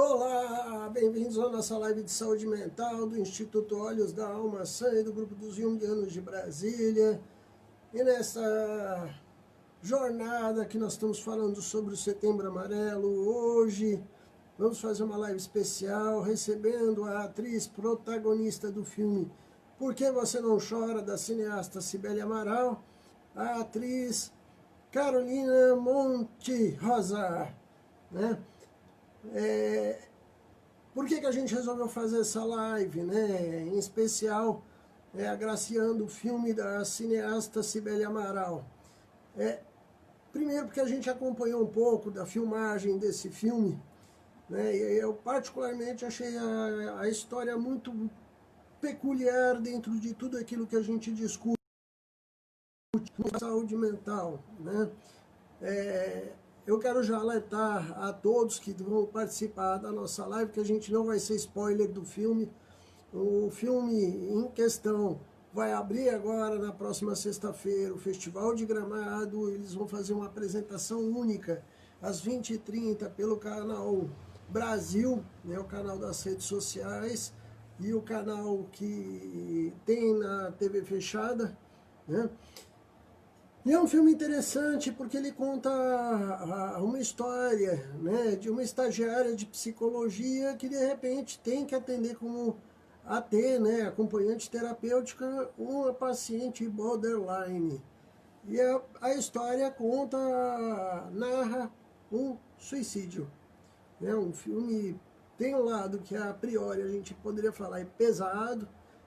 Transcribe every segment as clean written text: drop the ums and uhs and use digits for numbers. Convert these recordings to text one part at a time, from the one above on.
Olá, bem-vindos à nossa live de saúde mental do Instituto Olhos da Alma Sã e do Grupo dos Jungianos de Brasília. E nessa jornada que nós estamos falando sobre o Setembro Amarelo, hoje vamos fazer uma live especial recebendo a atriz protagonista do filme Por que Você Não Chora, da cineasta Cibele Amaral, a atriz Carolina Monte Rosa, né? Por que a gente resolveu fazer essa live, né? Em especial, agraciando o filme da cineasta Cibele Amaral. Primeiro porque a gente acompanhou um pouco da filmagem desse filme, né? E eu particularmente achei a história muito peculiar dentro de tudo aquilo que a gente discute na saúde mental, né? Eu quero já alertar a todos que vão participar da nossa live que a gente não vai ser spoiler do filme. O filme em questão vai abrir agora na próxima sexta-feira o Festival de Gramado. Eles vão fazer uma apresentação única às 20h30 pelo canal Brasil, né, o canal das redes sociais e o canal que tem na TV fechada, né? E é um filme interessante porque ele conta uma história, né, de uma estagiária de psicologia que de repente tem que atender como AT, né, acompanhante terapêutica, uma paciente borderline. E a história conta, narra um suicídio. Né, um filme tem um lado que a priori a gente poderia falar é pesado,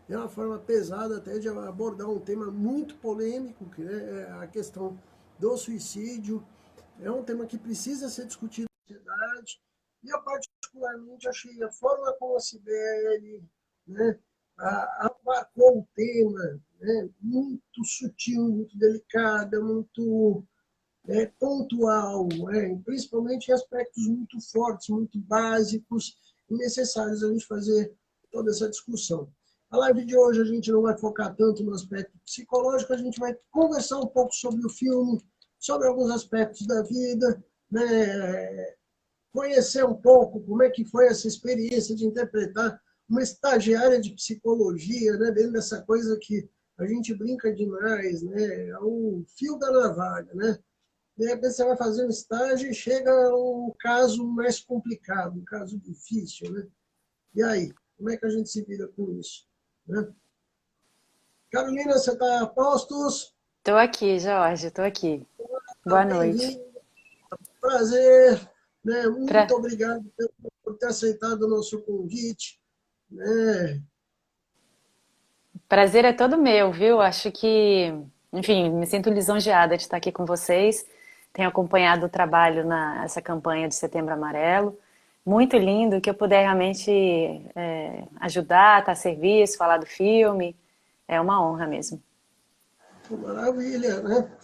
é uma forma pesada até de abordar um tema muito polêmico, que é a questão do suicídio. É um tema que precisa ser discutido na sociedade. E eu particularmente achei a forma como a Cibele, né, abarcou o tema, né, muito sutil, muito delicada, muito pontual, principalmente em aspectos muito fortes, muito básicos e necessários a gente fazer toda essa discussão. A live de hoje a gente não vai focar tanto no aspecto psicológico, a gente vai conversar um pouco sobre o filme, sobre alguns aspectos da vida, né? Conhecer um pouco como é que foi essa experiência de interpretar uma estagiária de psicologia, né? Dentro dessa coisa que a gente brinca demais, né? É o fio da navalha, né? De repente você vai fazer um estágio e chega um caso mais complicado, um caso difícil, né? E aí, como é que a gente se vira com isso? Né? Carolina, você está a postos? Tô aqui, Jorge, tô aqui. Boa noite. Bem-vindo, prazer. Né? Muito Pra... obrigado por ter aceitado o nosso convite. Né? Prazer é todo meu, viu? Acho que, enfim, me sinto lisonjeada de estar aqui com vocês. Tenho acompanhado o trabalho nessa campanha de Setembro Amarelo. Muito lindo que eu puder realmente ajudar, estar a serviço, falar do filme. É uma honra mesmo. Maravilha, né?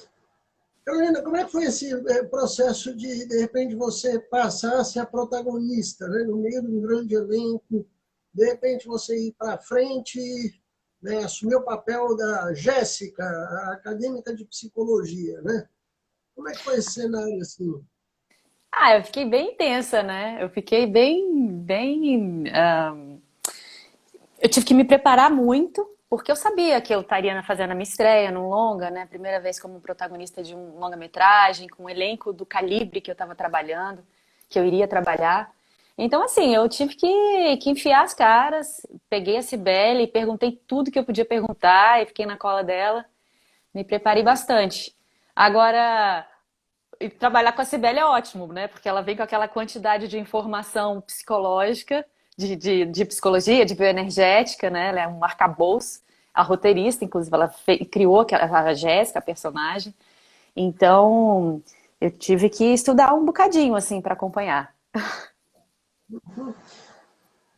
Carolina, como é que foi esse processo de repente, você passar a ser a protagonista, né? No meio de um grande elenco, de repente você ir para frente, né? Assumir o papel da Jéssica, a acadêmica de psicologia, né? Como é que foi esse cenário assim? Ah, eu fiquei bem intensa, né? Eu fiquei eu tive que me preparar muito, porque eu sabia que eu estaria fazendo a minha estreia num longa, né? Primeira vez como protagonista de um longa-metragem, com um elenco do calibre que eu estava trabalhando, que eu iria trabalhar. Então, assim, eu tive que enfiar as caras, peguei a Cibele, perguntei tudo que eu podia perguntar e fiquei na cola dela. Me preparei bastante. Agora, e trabalhar com a Cibele é ótimo, né? Porque ela vem com aquela quantidade de informação psicológica, de psicologia, de bioenergética, né? Ela é um arcabouço, a roteirista, inclusive, ela criou a Jéssica, a personagem. Então, eu tive que estudar um bocadinho, assim, para acompanhar.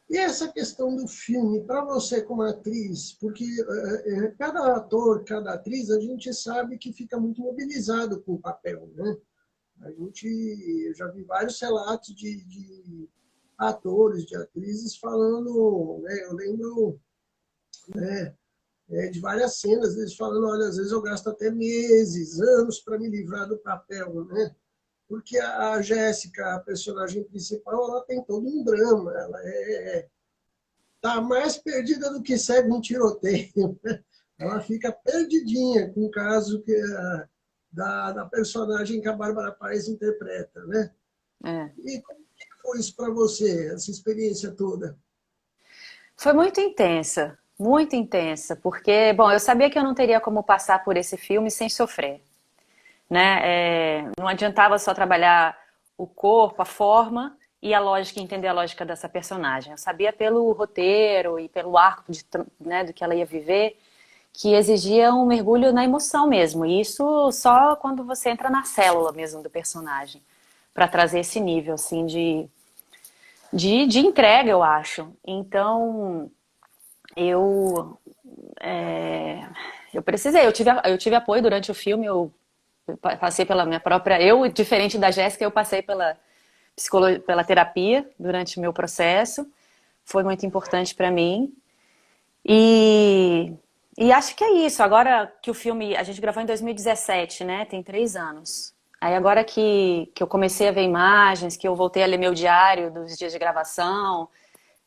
E essa questão do filme, para você como atriz, porque cada ator, cada atriz, a gente sabe que fica muito mobilizado com o papel, né? Eu já vi vários relatos de atores, de atrizes falando, né, eu lembro de várias cenas deles falando, olha, às vezes eu gasto até meses, anos para me livrar do papel, né? porque a Jéssica, a personagem principal, ela tem todo um drama, ela tá mais perdida do que cego em tiroteio. Ela fica perdidinha com o caso da personagem que a Bárbara Paz interpreta, né? É. E como que foi isso para você, essa experiência toda? Foi muito intensa, porque, bom, eu sabia que eu não teria como passar por esse filme sem sofrer, né? Não adiantava só trabalhar o corpo, a forma e a lógica, entender a lógica dessa personagem. Eu sabia pelo roteiro e pelo arco né, do que ela ia viver, que exigia um mergulho na emoção mesmo. E isso só quando você entra na célula mesmo do personagem, para trazer esse nível assim de entrega, eu acho. Então, eu é, eu precisei, eu tive apoio durante o filme, eu passei pela minha própria, eu, diferente da Jéssica, eu passei pela terapia durante o meu processo, foi muito importante para mim. E, e acho que é isso. Agora que o filme, a gente gravou em 2017, né? Tem 3 anos. Aí agora que eu comecei a ver imagens, que eu voltei a ler meu diário dos dias de gravação,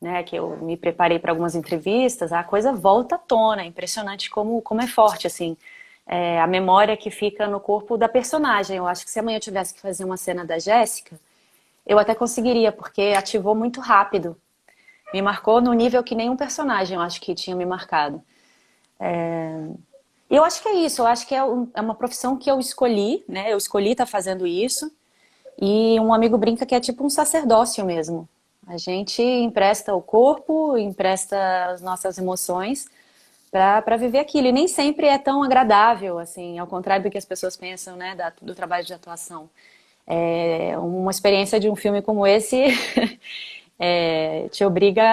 né? Que eu me preparei para algumas entrevistas, a coisa volta à tona. É impressionante como é forte, assim. A memória que fica no corpo da personagem. Eu acho que se amanhã eu tivesse que fazer uma cena da Jéssica, eu até conseguiria, porque ativou muito rápido. Me marcou no nível que nenhum personagem eu acho que tinha me marcado. E eu acho que é isso, eu acho que é uma profissão que eu escolhi, né? Eu escolhi estar fazendo isso. E um amigo brinca que é tipo um sacerdócio mesmo. A gente empresta o corpo, empresta as nossas emoções para viver aquilo. E nem sempre é tão agradável, assim, ao contrário do que as pessoas pensam, né, do trabalho de atuação. Uma experiência de um filme como esse te obriga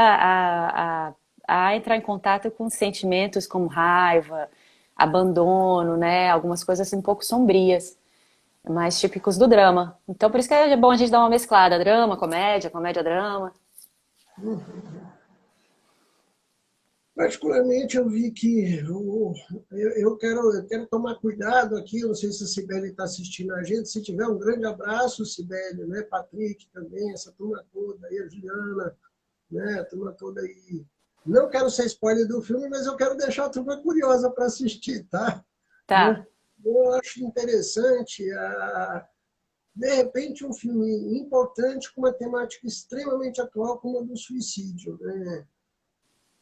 a entrar em contato com sentimentos como raiva, abandono, né? Algumas coisas assim, um pouco sombrias, mais típicos do drama. Então, por isso que é bom a gente dar uma mesclada, drama, comédia, comédia, drama. Particularmente, eu vi que eu quero tomar cuidado aqui, não sei se a Cibele está assistindo a gente, se tiver um grande abraço, Cibele, né? Patrick também, essa turma toda aí, a Juliana, né? A turma toda aí. Não quero ser spoiler do filme, mas eu quero deixar a turma curiosa para assistir, tá? Tá. Né? Eu acho interessante, de repente, um filme importante com uma temática extremamente atual como a do suicídio, né?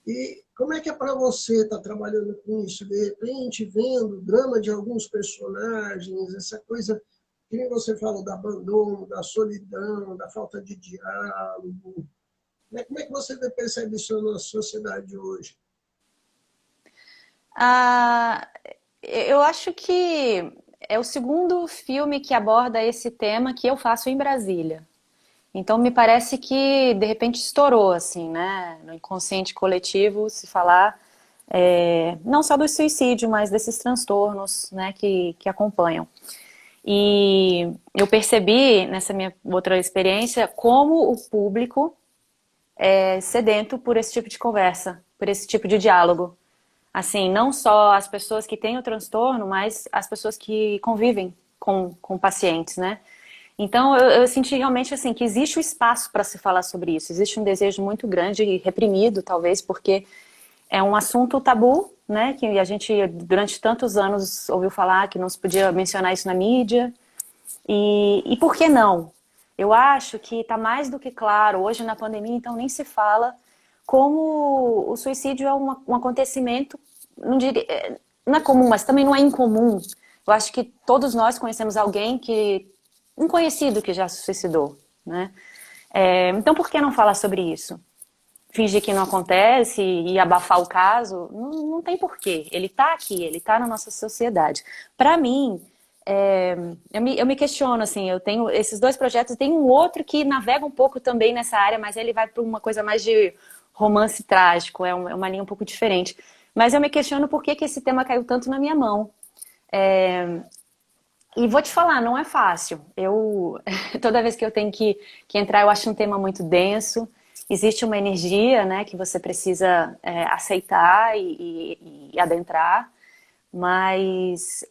E como é que é para você estar trabalhando com isso? De repente, vendo o drama de alguns personagens, essa coisa que nem você falou, do abandono, da solidão, da falta de diálogo. Como é que você percebe isso na sociedade hoje? Ah, eu acho que é o segundo filme que aborda esse tema que eu faço em Brasília. Então me parece que de repente estourou assim, né, no inconsciente coletivo se falar não só do suicídio, mas desses transtornos, né, que acompanham. E eu percebi nessa minha outra experiência como o público é sedento por esse tipo de conversa, por esse tipo de diálogo. Assim, não só as pessoas que têm o transtorno, mas as pessoas que convivem com pacientes, né? Então, eu senti realmente assim que existe o espaço para se falar sobre isso. Existe um desejo muito grande e reprimido, talvez, porque é um assunto tabu, né? Que a gente durante tantos anos ouviu falar que não se podia mencionar isso na mídia. E por que não? Eu acho que está mais do que claro hoje na pandemia, então nem se fala como o suicídio é um acontecimento, não diria, não é comum, mas também não é incomum. Eu acho que todos nós conhecemos alguém um conhecido que já se suicidou, né? Então por que não falar sobre isso? Fingir que não acontece e abafar o caso, não tem porquê. Ele está aqui, ele está na nossa sociedade. Para mim, eu me questiono, assim, eu tenho esses dois projetos, tem um outro que navega um pouco também nessa área, mas ele vai para uma coisa mais de romance trágico, é uma linha um pouco diferente. Mas eu me questiono por que esse tema caiu tanto na minha mão. E vou te falar, não é fácil. Toda vez que eu tenho que entrar, eu acho um tema muito denso. Existe uma energia, né, que você precisa aceitar e adentrar. Mas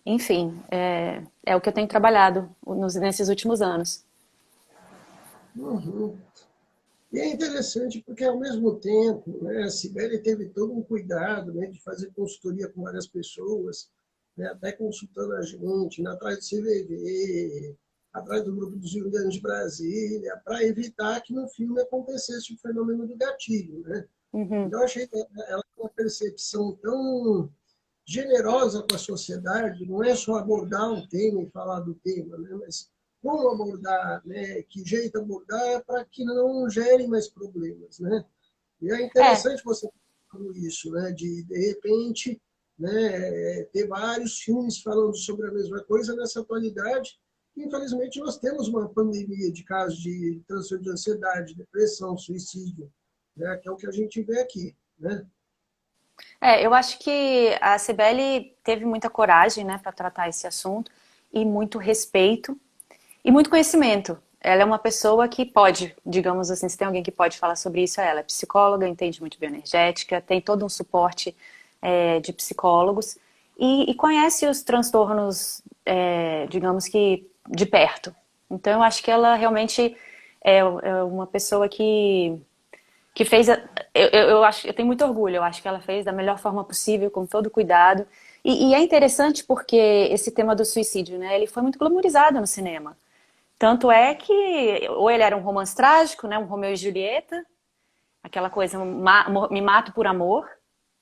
Enfim, é o que eu tenho trabalhado nesses últimos anos. Uhum. E é interessante porque, ao mesmo tempo, né, a Cibele teve todo um cuidado, né, de fazer consultoria com várias pessoas, né, até consultando a gente, né, atrás do CVV, atrás do Grupo dos Julianos de Brasília, para evitar que no filme acontecesse o fenômeno do gatilho. Né? Uhum. Então, eu achei que ela tem uma percepção tão generosa com a sociedade, não é só abordar um tema e falar do tema, né? Mas como abordar, né? Que jeito abordar para que não gerem mais problemas, né? E é É, interessante você falar isso, né? De repente, né? Ter vários filmes falando sobre a mesma coisa nessa atualidade. Infelizmente, nós temos uma pandemia de casos de transtorno de ansiedade, depressão, suicídio, né? Que é o que a gente vê aqui, né? eu acho que a Cibele teve muita coragem, né, para tratar esse assunto e muito respeito e muito conhecimento. Ela é uma pessoa que pode, digamos assim, se tem alguém que pode falar sobre isso, é ela. É psicóloga, entende muito bioenergética, tem todo um suporte de psicólogos e conhece os transtornos, digamos que, de perto. Então, eu acho que ela realmente é uma pessoa que fez. Eu acho, eu tenho muito orgulho, eu acho que ela fez da melhor forma possível, com todo cuidado. E é interessante porque esse tema do suicídio, né, ele foi muito glamorizado no cinema. Tanto é que ou ele era um romance trágico, né, um Romeu e Julieta, aquela coisa me mato por amor,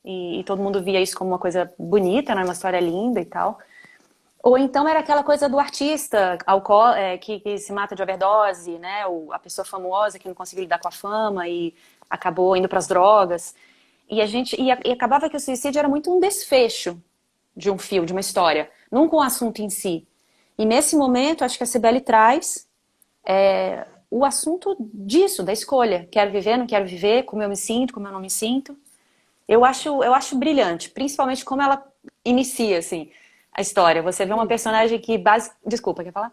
e todo mundo via isso como uma coisa bonita, né, uma história linda e tal. Ou então era aquela coisa do artista que se mata de overdose, né, a pessoa famosa que não conseguiu lidar com a fama e acabou indo para as drogas. E acabava que o suicídio era muito um desfecho de um fio, de uma história, nunca um assunto em si. E nesse momento, acho que a Cibele traz o assunto disso, da escolha. Quero viver, não quero viver, como eu me sinto, como eu não me sinto. Eu acho brilhante, principalmente como ela inicia, assim, a história. Você vê uma personagem que Desculpa, quer falar?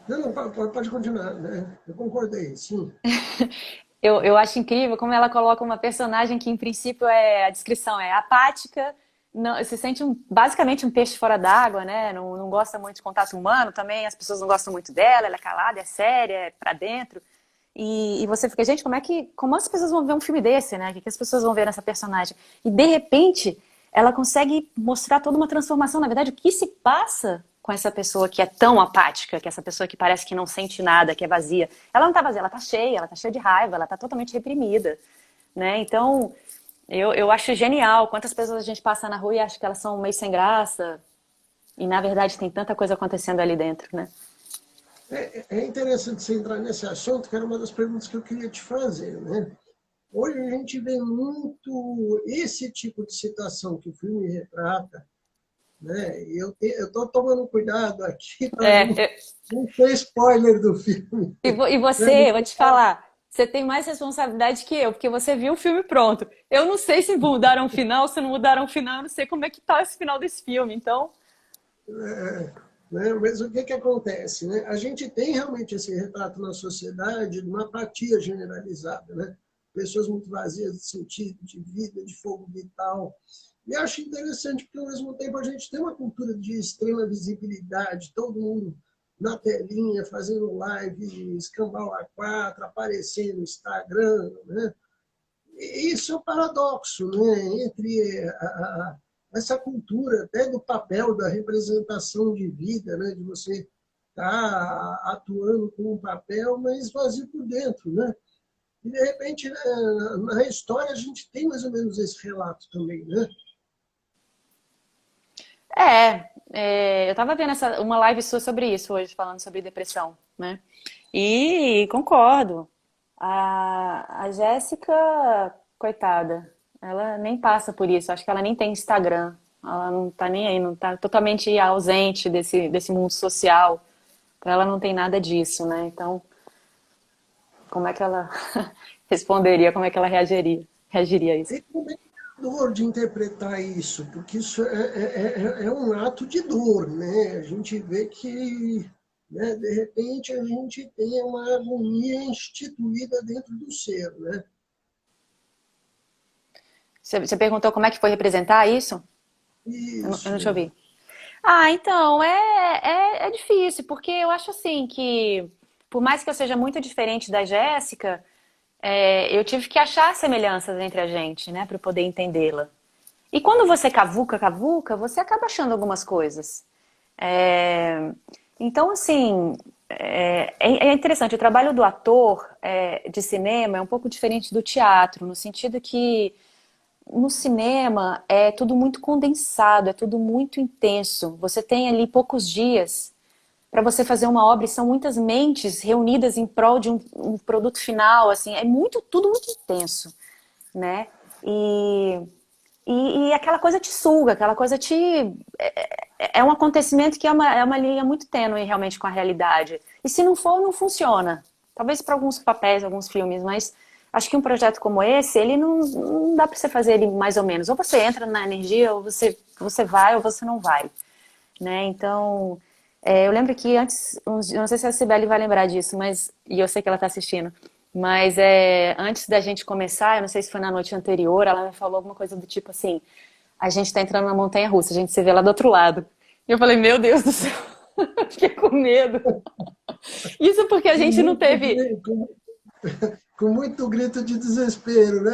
Não, não, pode continuar, né? Eu concordei, sim. Eu acho incrível como ela coloca uma personagem que, em princípio, a descrição é apática, não, se sente basicamente um peixe fora d'água, né? Não gosta muito de contato humano também, as pessoas não gostam muito dela, ela é calada, é séria, é pra dentro. E você fica, gente, como as pessoas vão ver um filme desse, né? O que as pessoas vão ver nessa personagem? E de repente, ela consegue mostrar toda uma transformação. Na verdade, o que se passa com essa pessoa que é tão apática, que é essa pessoa que parece que não sente nada, que é vazia. Ela não tá vazia, ela tá cheia de raiva, ela tá totalmente reprimida, né? Então, eu acho genial quantas pessoas a gente passa na rua e acha que elas são meio sem graça, e na verdade tem tanta coisa acontecendo ali dentro, né? É interessante você entrar nesse assunto, que era uma das perguntas que eu queria te fazer, né? Hoje a gente vê muito esse tipo de situação que o filme retrata, né? E eu estou tomando cuidado aqui para não, É, não ter spoiler do filme. E Né? você, eu vou te falar, você tem mais responsabilidade que eu, porque você viu o filme pronto. Eu não sei se mudaram o final, se não mudaram o final, eu não sei como é que tá esse final desse filme. Então, Né? Mas o que, que acontece? Né? A gente tem realmente esse retrato na sociedade de uma apatia generalizada, né? Pessoas muito vazias de sentido, de vida, de fogo vital. E acho interessante porque, ao mesmo tempo, a gente tem uma cultura de extrema visibilidade, todo mundo na telinha, fazendo live, escambau a quatro, aparecendo no Instagram, né? Isso é um paradoxo, né? Entre essa cultura até do papel da representação de vida, né? De você estar atuando com um papel, mas vazio por dentro, né? E, de repente, na história, a gente tem mais ou menos esse relato também, né? eu tava vendo uma live sua sobre isso hoje, falando sobre depressão, né? E concordo. A Jéssica, coitada, ela nem passa por isso. Acho que ela nem tem Instagram. Ela não tá nem aí, não tá totalmente ausente desse mundo social. Então ela não tem nada disso, né? Então, como é que ela responderia? Como é que ela reagiria a isso? E como é dor de interpretar isso, porque isso é um ato de dor, né? A gente vê que, né, de repente, a gente tem uma agonia instituída dentro do ser, né? Você perguntou como é que foi representar isso? Eu não te Isso. ouvi. Ah, então, é difícil, porque eu acho assim que, por mais que eu seja muito diferente da Jéssica, eu tive que achar semelhanças entre a gente, né, para poder entendê-la. E quando você cavuca, você acaba achando algumas coisas. É, Então, assim, é interessante. O trabalho do ator de cinema é um pouco diferente do teatro, no sentido que no cinema é tudo muito condensado, é tudo muito intenso. Você tem ali poucos dias para você fazer uma obra e são muitas mentes reunidas em prol de um produto final, assim, é muito, tudo muito intenso, né? E, e aquela coisa te suga, aquela coisa te. É um acontecimento que é uma linha muito tênue realmente com a realidade. E se não for, não funciona. Talvez para alguns papéis, alguns filmes, mas acho que um projeto como esse, ele não dá para você fazer ele mais ou menos. Ou você entra na energia, ou você vai, ou você não vai, né? Então, eu lembro que antes, eu não sei se a Cibele vai lembrar disso, mas e eu sei que ela está assistindo, mas antes da gente começar, eu não sei se foi na noite anterior, ela me falou alguma coisa do tipo assim: a gente está entrando na montanha-russa, a gente se vê lá do outro lado. E eu falei, meu Deus do céu, fiquei com medo. Isso porque a Com gente não muito, teve. com muito grito de desespero, né?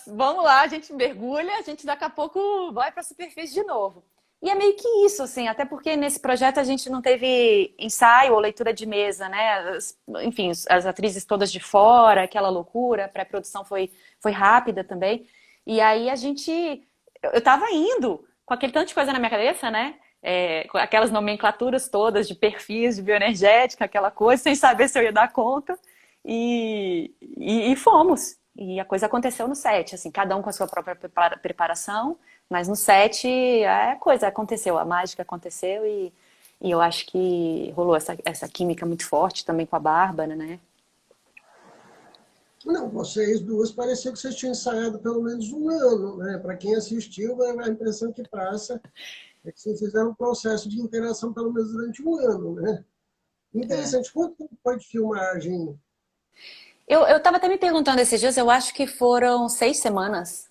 Vamos lá, a gente mergulha, a gente daqui a pouco vai para a superfície de novo. E é meio que isso, assim, até porque nesse projeto a gente não teve ensaio ou leitura de mesa, né? Enfim, as atrizes todas de fora, aquela loucura, a pré-produção foi rápida também. E aí eu tava indo com aquele tanto de coisa na minha cabeça, né? Com aquelas nomenclaturas todas de perfis de bioenergética, aquela coisa, sem saber se eu ia dar conta. E fomos. E a coisa aconteceu no set, assim, cada um com a sua própria preparação, mas no set a coisa aconteceu, a mágica aconteceu e eu acho que rolou essa química muito forte também com a Bárbara, né? Não, vocês duas parecia que vocês tinham ensaiado pelo menos um ano, né? Para quem assistiu, a impressão que passa é que vocês fizeram um processo de interação pelo menos durante um ano, né? É. Interessante. Quanto tempo foi de filmagem? Eu tava até me perguntando esses dias, eu acho que foram 6 semanas,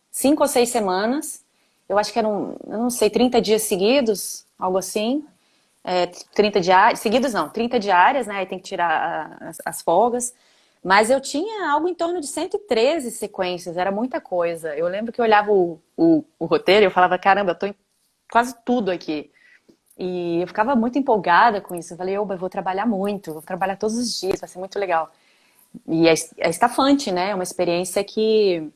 5 ou 6 semanas. Eu acho que eram, eu não sei, 30 dias seguidos, algo assim. 30 diárias, seguidos não, 30 diárias, né? Aí tem que tirar as folgas. Mas eu tinha algo em torno de 113 sequências, era muita coisa. Eu lembro que eu olhava o roteiro e eu falava, caramba, eu tô em quase tudo aqui. E eu ficava muito empolgada com isso. Eu falei, oba, eu vou trabalhar muito, vou trabalhar todos os dias, vai ser muito legal. E é estafante, né? É uma experiência que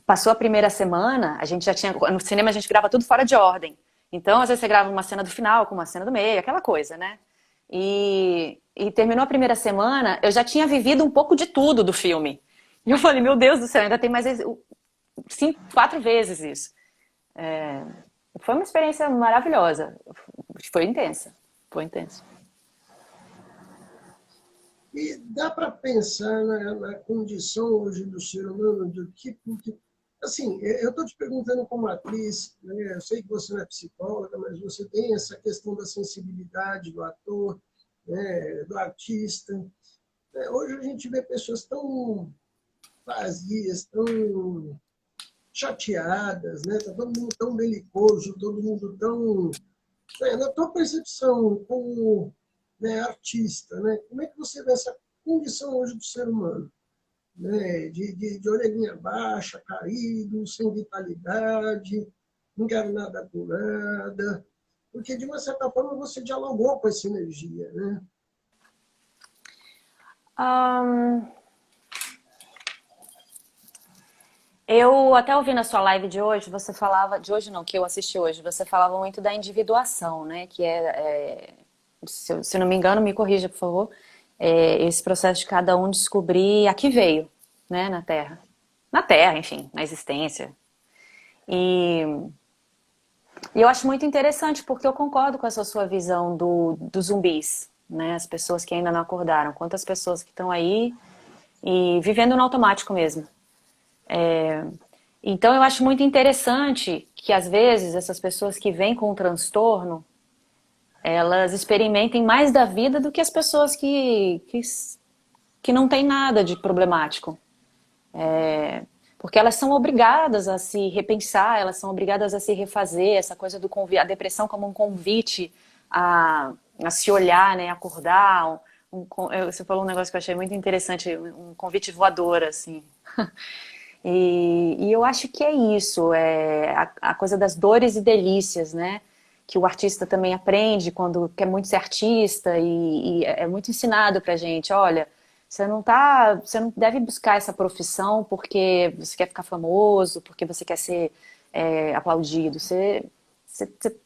passou a primeira semana, a gente já tinha. No cinema a gente grava tudo fora de ordem. Então, às vezes você grava uma cena do final com uma cena do meio, aquela coisa, né? E terminou a primeira semana, eu já tinha vivido um pouco de tudo do filme. E eu falei, meu Deus do céu, ainda tem mais 4 vezes isso. Foi uma experiência maravilhosa. Foi intensa. Foi intensa. E dá para pensar na condição hoje do ser humano, do tipo que. Assim, eu estou te perguntando como atriz, né? Eu sei que você não é psicóloga, mas você tem essa questão da sensibilidade do ator, né? Do artista. Hoje a gente vê pessoas tão vazias, tão chateadas, né? Tá todo mundo tão belicoso, todo mundo tão. Na tua percepção como, né, artista, né? Como é que você vê essa condição hoje do ser humano? Né? De orelhinha baixa, caído, sem vitalidade, não quero nada com nada. Porque, de uma certa forma, você dialogou com essa energia, né? Ahn, eu até ouvi na sua live de hoje, você falava, de hoje não, que eu assisti hoje, você falava muito da individuação, né? Que se eu não me engano, me corrija, por favor, esse processo de cada um descobrir a que veio, né, na Terra. Na Terra, enfim, na existência. E, e eu acho muito interessante, porque eu concordo com essa sua visão dos zumbis, né? As pessoas que ainda não acordaram. Quantas pessoas que estão aí e vivendo no automático mesmo. Então eu acho muito interessante que às vezes essas pessoas que vêm com um transtorno, elas experimentem mais da vida do que as pessoas que não têm nada de problemático. Porque elas são obrigadas a se repensar, elas são obrigadas a se refazer, essa coisa do convite, a depressão como um convite a se olhar, né, acordar. Você falou um negócio que eu achei muito interessante, um convite voador, assim. E eu acho que é isso, a coisa das dores e delícias, né? Que o artista também aprende quando quer muito ser artista e é muito ensinado pra gente, olha, você não deve buscar essa profissão porque você quer ficar famoso, porque você quer ser aplaudido. Você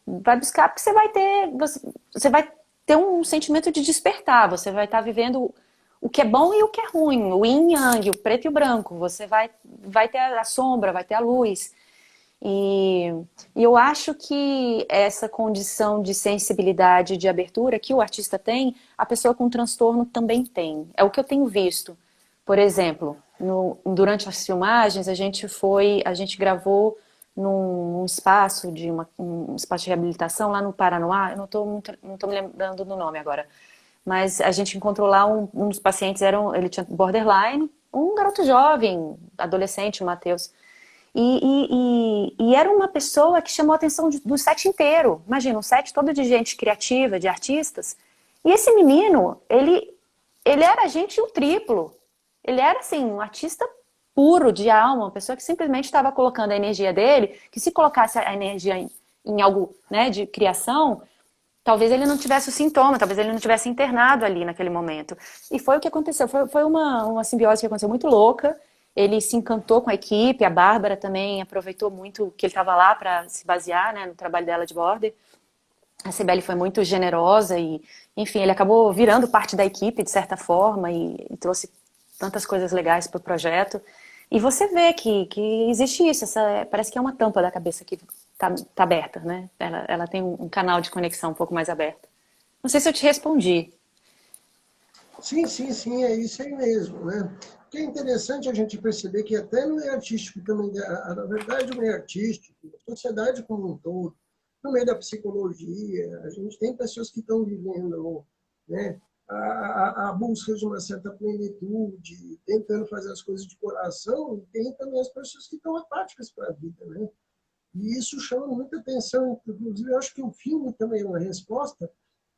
vai buscar porque você vai ter um sentimento de despertar, você vai estar vivendo o que é bom e o que é ruim, o yin e yang, o preto e o branco. Você vai ter a sombra, vai ter a luz. E, e eu acho que essa condição de sensibilidade, de abertura que o artista tem, a pessoa com transtorno também tem. É o que eu tenho visto. Por exemplo, durante as filmagens, a gente gravou num espaço um espaço de reabilitação lá no Paranoá. Eu não tô me lembrando do nome agora. Mas a gente encontrou lá um dos pacientes, ele tinha borderline, um garoto jovem, adolescente, o Matheus. E era uma pessoa que chamou a atenção do set inteiro. Imagina, um set todo de gente criativa, de artistas. E esse menino, ele era gente o triplo. Ele era, assim, um artista puro, de alma, uma pessoa que simplesmente estava colocando a energia dele, que se colocasse a energia em algo, né, de criação, talvez ele não tivesse o sintoma, talvez ele não tivesse internado ali naquele momento. E foi o que aconteceu. Foi uma simbiose que aconteceu muito louca. Ele se encantou com a equipe, a Bárbara também aproveitou muito que ele estava lá para se basear, né, no trabalho dela de border. A Cibele foi muito generosa e, enfim, ele acabou virando parte da equipe, de certa forma, e trouxe tantas coisas legais para o projeto. E você vê que existe isso, parece que é uma tampa da cabeça que tá aberta, né? Ela tem um canal de conexão um pouco mais aberto. Não sei se eu te respondi. Sim, sim, sim, é isso aí mesmo, né? O que é interessante a gente perceber que até no meio artístico também, na verdade, o meio artístico, a sociedade como um todo, no meio da psicologia, a gente tem pessoas que estão vivendo, né, a busca de uma certa plenitude, tentando fazer as coisas de coração, e tem também as pessoas que estão apáticas para a vida, né? E isso chama muita atenção, inclusive eu acho que o filme também é uma resposta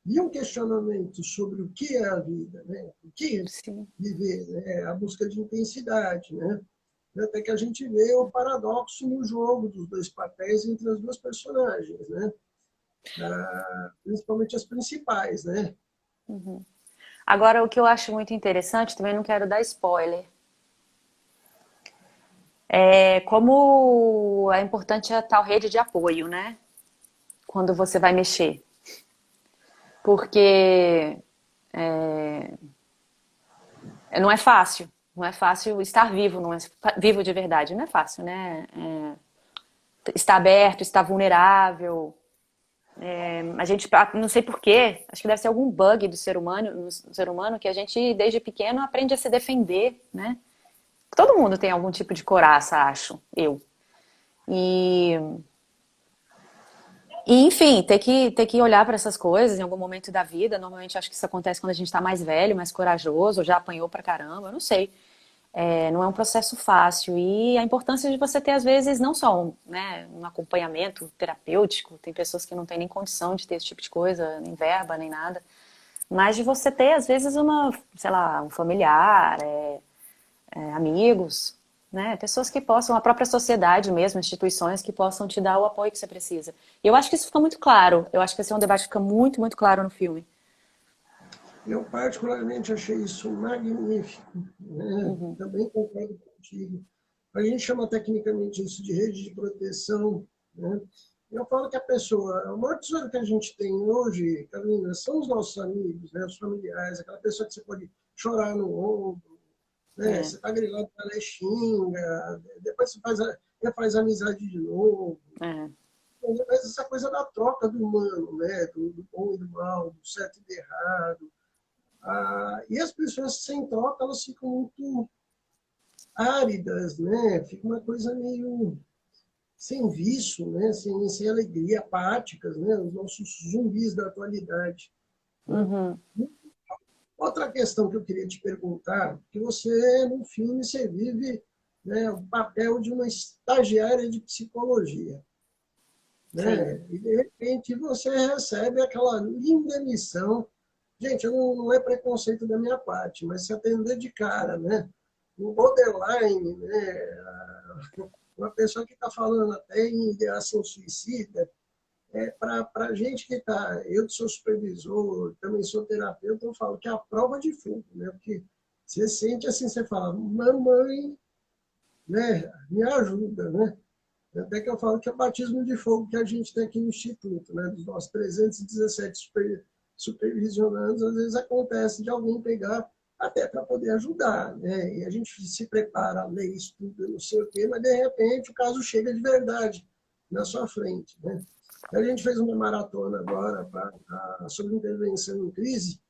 e um questionamento sobre o que é a vida, né? O que é Sim. viver, né? A busca de intensidade, né? Até que a gente vê o paradoxo no jogo dos dois papéis entre as duas personagens, né? Principalmente as principais, né? Uhum. Agora, o que eu acho muito interessante, também não quero dar spoiler, é como é importante a tal rede de apoio, né? Quando você vai mexer. Porque não é fácil. Não é fácil estar vivo, não é vivo de verdade. Não é fácil, né? Estar aberto, estar vulnerável. A gente, não sei porquê, acho que deve ser algum bug do ser humano, no ser humano, que a gente, desde pequeno, aprende a se defender, né? Todo mundo tem algum tipo de coraça, acho, eu. E, enfim, ter que olhar para essas coisas em algum momento da vida. Normalmente acho que isso acontece quando a gente está mais velho, mais corajoso, já apanhou pra caramba, eu não sei. Não é um processo fácil. E a importância de você ter, às vezes, não só né, um acompanhamento terapêutico, tem pessoas que não têm nem condição de ter esse tipo de coisa, nem verba, nem nada, mas de você ter, às vezes, sei lá, um familiar, amigos, né, pessoas que possam, a própria sociedade mesmo, instituições que possam te dar o apoio que você precisa. E eu acho que isso fica muito claro. Eu acho que esse é um debate que fica muito, muito claro no filme. Eu particularmente achei isso magnífico, né? Uhum. Também concordo contigo. A gente chama tecnicamente isso de rede de proteção, né? Eu falo que a pessoa, o maior tesouro que a gente tem hoje, Carolina, são os nossos amigos, né? Os familiares, aquela pessoa que você pode chorar no ombro, né? É, Você está grilado, ela xinga, depois você faz amizade de novo. é. Mas essa coisa da troca do humano, né? Do bom e do mal, do certo e do errado. E as pessoas sem troca, elas ficam muito áridas, né? Fica uma coisa meio sem vício, né? Sem alegria, apáticas, né? Os nossos zumbis da atualidade. Né? Uhum. Outra questão que eu queria te perguntar, que você, no filme, você vive né, o papel de uma estagiária de psicologia. Sim. Né? E, de repente, você recebe aquela linda missão. Gente, não é preconceito da minha parte, mas se atender de cara, né? Um borderline, né? Uma pessoa que está falando até em ideação suicida, para a gente que está, eu que sou supervisor, também sou terapeuta, eu falo que é a prova de fogo, né? Porque você sente assim, você fala, mamãe, né? Me ajuda, né? Até que eu falo que é o batismo de fogo que a gente tem aqui no Instituto, né? Dos nossos 317 supervisionandos, às vezes acontece de alguém pegar até para poder ajudar, né? E a gente se prepara, lê, estuda, não sei o quê, mas de repente o caso chega de verdade na sua frente, né? A gente fez uma maratona agora sobre intervenção em crise,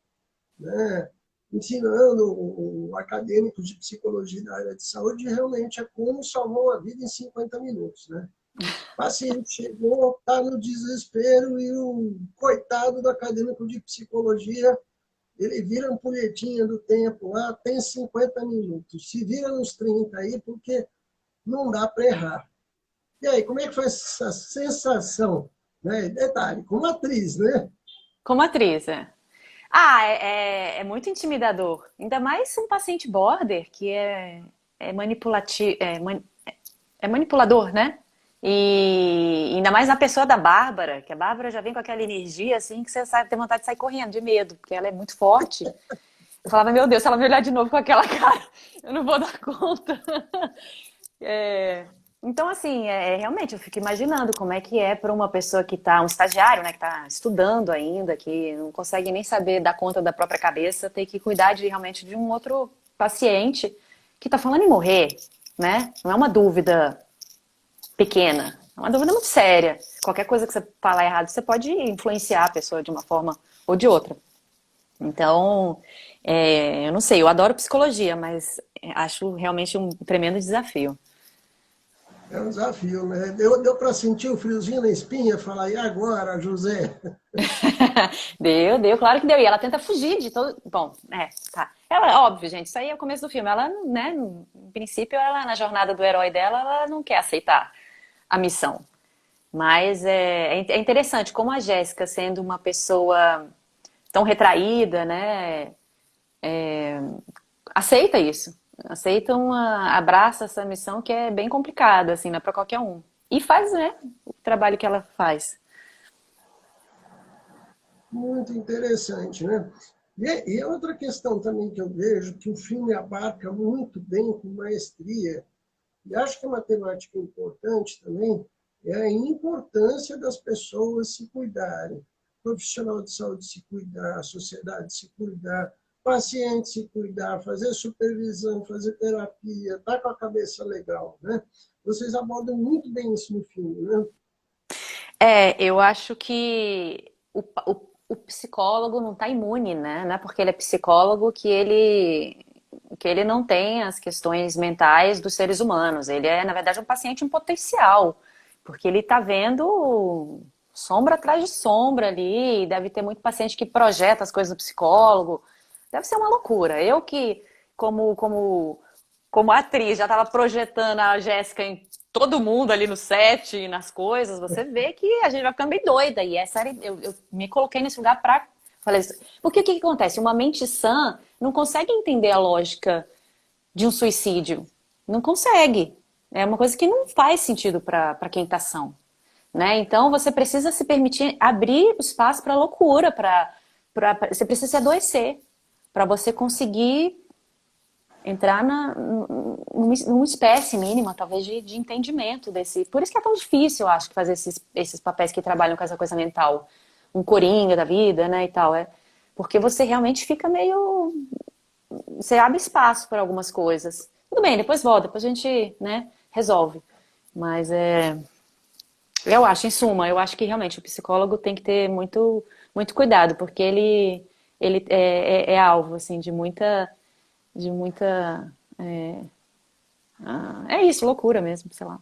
né? Ensinando o acadêmico de psicologia da área de saúde realmente é como salvar uma vida em 50 minutos, né? O paciente chegou, está no desespero e o coitado do acadêmico de psicologia, ele vira a ampulhetinha do tempo lá, tem 50 minutos. Se vira nos 30 aí, porque não dá para errar. E aí, como é que foi essa sensação? Né? Detalhe, como atriz, né? Como atriz, é. Ah, é muito intimidador. Ainda mais um paciente border, que é manipulativo, é manipulador, né? E ainda mais na pessoa da Bárbara, que a Bárbara já vem com aquela energia assim que você sabe, tem vontade de sair correndo de medo, porque ela é muito forte. Eu falava, meu Deus, se ela me olhar de novo com aquela cara, eu não vou dar conta. É, então, assim, realmente eu fico imaginando como é que é para uma pessoa que está, um estagiário, né, que está estudando ainda, que não consegue nem saber dar conta da própria cabeça, ter que cuidar de realmente de um outro paciente que está falando em morrer, né? Não é uma dúvida pequena, é uma dúvida muito séria. Qualquer coisa que você falar errado, você pode influenciar a pessoa de uma forma ou de outra. Então, eu não sei, eu adoro psicologia, mas acho realmente um tremendo desafio. É um desafio, né? Deu para sentir o friozinho na espinha, falar, e agora, José? Deu, claro que deu. E ela tenta fugir de todo. Bom, tá. Ela, óbvio, gente, isso aí é o começo do filme. Ela, né, no princípio, ela, na jornada do herói dela, ela não quer aceitar a missão. Mas é interessante como a Jéssica, sendo uma pessoa tão retraída, né, aceita isso. Aceita abraça essa missão que é bem complicada, assim, não é pra qualquer um. E faz, né, o trabalho que ela faz. Muito interessante, né? E outra questão também que eu vejo, que o filme abarca muito bem, com maestria, e acho que é uma temática importante também, é a importância das pessoas se cuidarem. O profissional de saúde se cuidar, a sociedade se cuidar, o paciente se cuidar, fazer supervisão, fazer terapia, estar com a cabeça legal, né? Vocês abordam muito bem isso no filme, né? Eu acho que o psicólogo não está imune, né? Não é porque ele é psicólogo que ele não tem as questões mentais dos seres humanos. Ele é, na verdade, um paciente em potencial, porque ele está vendo sombra atrás de sombra ali, deve ter muito paciente que projeta as coisas do psicólogo. Deve ser uma loucura. Eu que, como atriz, já estava projetando a Jéssica em todo mundo ali no set e nas coisas, você vê que a gente vai ficando bem doida. E essa eu me coloquei nesse lugar pra. Falei isso. Porque o que acontece? Uma mente sã não consegue entender a lógica de um suicídio. Não consegue. É uma coisa que não faz sentido para quem está são. Né? Então você precisa se permitir abrir espaço para loucura, você precisa se adoecer para você conseguir entrar numa espécie mínima, talvez, de entendimento desse. Por isso que é tão difícil, eu acho, fazer esses papéis que trabalham com essa coisa mental. Um coringa da vida, né, e tal. Porque você realmente fica meio. Você abre espaço para algumas coisas. Tudo bem, depois volta, depois a gente, né, resolve. Mas eu acho, em suma, eu acho que realmente o psicólogo tem que ter muito, muito cuidado, porque ele é alvo, assim, de muita. É isso, loucura mesmo, sei lá.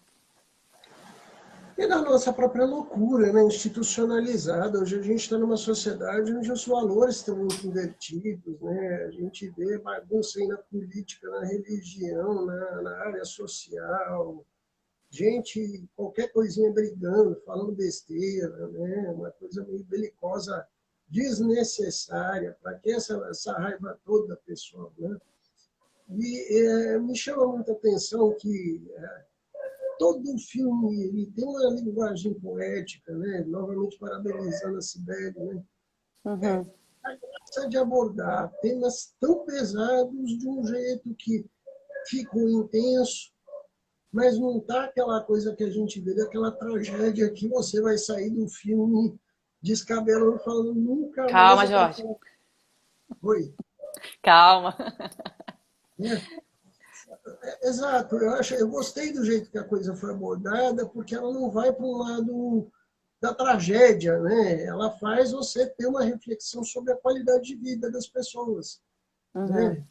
E da nossa própria loucura, né, institucionalizada. Hoje a gente está numa sociedade onde os valores estão muito invertidos, né? A gente vê bagunça aí na política, na religião, na área social, gente, qualquer coisinha brigando, falando besteira, né? Uma coisa meio belicosa, desnecessária. Para que essa raiva toda da pessoa, né? E me chama muita atenção que todo filme ele tem uma linguagem poética, né? Novamente parabenizando a Cibele, né? Uhum. A graça de abordar temas tão pesados de um jeito que ficou intenso, mas não tá aquela coisa que a gente vê, daquela tragédia que você vai sair do filme descabelando, falando nunca mais Calma, eu quero Jorge. falar. Oi. Calma. Né? Exato, eu gostei do jeito que a coisa foi abordada, porque ela não vai para um lado da tragédia, né? Ela faz você ter uma reflexão sobre a qualidade de vida das pessoas, Uhum. né?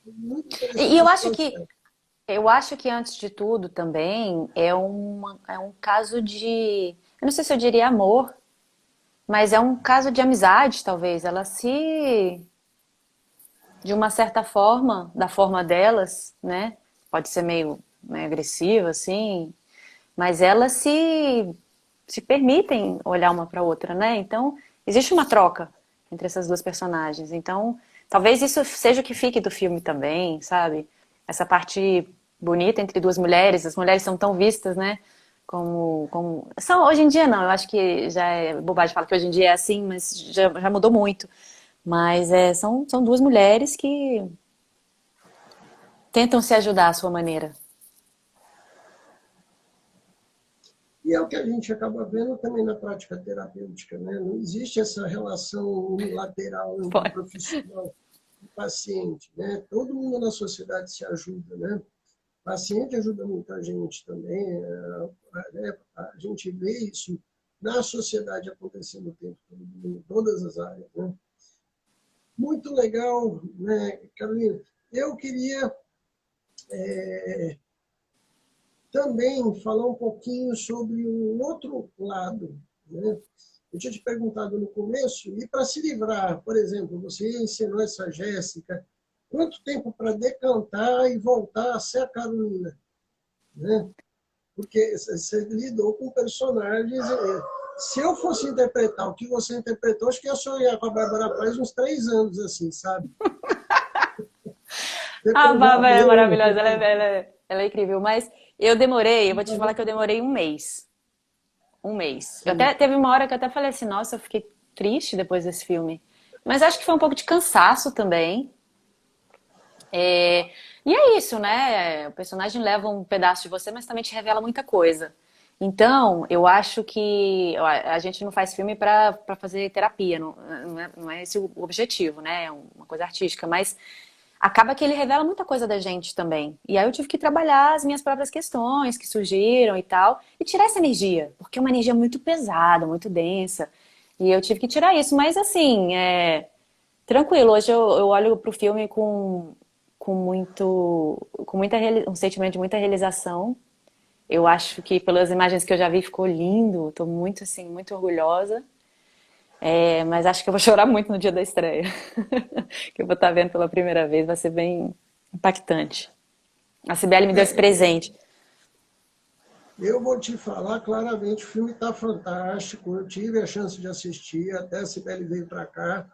Muito E interessante eu esse acho que processo. antes de tudo também é um caso de, eu não sei se eu diria amor, mas é um caso de amizade, talvez. Ela se, de uma certa forma, da forma delas, né? Pode ser meio agressiva, assim, mas elas se permitem olhar uma para outra, né? Então, existe uma troca entre essas duas personagens. Então, talvez isso seja o que fique do filme também, sabe? Essa parte bonita entre duas mulheres, as mulheres são tão vistas, né? Como... São, hoje em dia não, eu acho que já é bobagem falar que hoje em dia é assim, mas já mudou muito. Mas são duas mulheres que tentam se ajudar à sua maneira. E é o que a gente acaba vendo também na prática terapêutica, né? Não existe essa relação unilateral entre profissional e paciente, né? Todo mundo na sociedade se ajuda, né? O paciente ajuda muita gente também, né? A gente vê isso na sociedade acontecendo o tempo todo, em todas as áreas, né? Muito legal, né, Carolina? Eu queria também falar um pouquinho sobre um outro lado, né? Eu tinha te perguntado no começo, e para se livrar, por exemplo, você ensinou essa Jéssica, quanto tempo para decantar e voltar a ser a Carolina, né? Porque você lidou com personagens. Se eu fosse interpretar o que você interpretou, acho que ia sonhar com a Bárbara Paz uns 3 anos, assim, sabe? A Depois Bárbara é Rabelo, maravilhosa, ela é incrível. Mas eu vou te falar que eu demorei um mês. Um mês. Eu sim. até, teve uma hora que eu até falei assim, nossa, eu fiquei triste depois desse filme. Mas acho que foi um pouco de cansaço também. É, e é isso, né? O personagem leva um pedaço de você, mas também te revela muita coisa. Então, eu acho que a gente não faz filme para fazer terapia, não é esse o objetivo, né? É uma coisa artística, mas acaba que ele revela muita coisa da gente também. E aí eu tive que trabalhar as minhas próprias questões que surgiram e tal, e tirar essa energia, porque é uma energia muito pesada, muito densa. E eu tive que tirar isso, mas assim, tranquilo. Hoje eu olho pro filme um sentimento de muita realização. Eu acho que pelas imagens que eu já vi ficou lindo. Estou muito assim, muito orgulhosa. Mas acho que eu vou chorar muito no dia da estreia. Que eu vou estar vendo pela primeira vez, vai ser bem impactante. A Cibele me deu esse É, presente. eu vou te falar claramente, o filme está fantástico. Eu tive a chance de assistir, até a Sibeli veio para cá.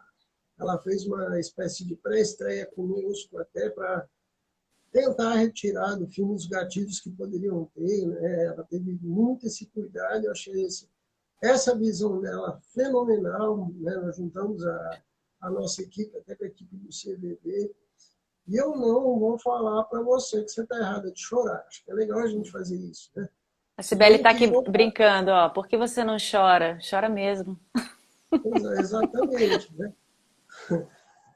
Ela fez uma espécie de pré-estreia conosco, até para tentar retirar do filme os gatilhos que poderiam ter. Né? Ela teve muito esse cuidado, eu achei essa visão dela fenomenal. Né? Nós juntamos a nossa equipe, até com a equipe do CVB. E eu não vou falar para você que você está errada de chorar. Acho que é legal a gente fazer isso. Né? A Se Cibele bem tá que aqui eu. brincando, ó. Por que você não chora? Chora mesmo. Exatamente. Né?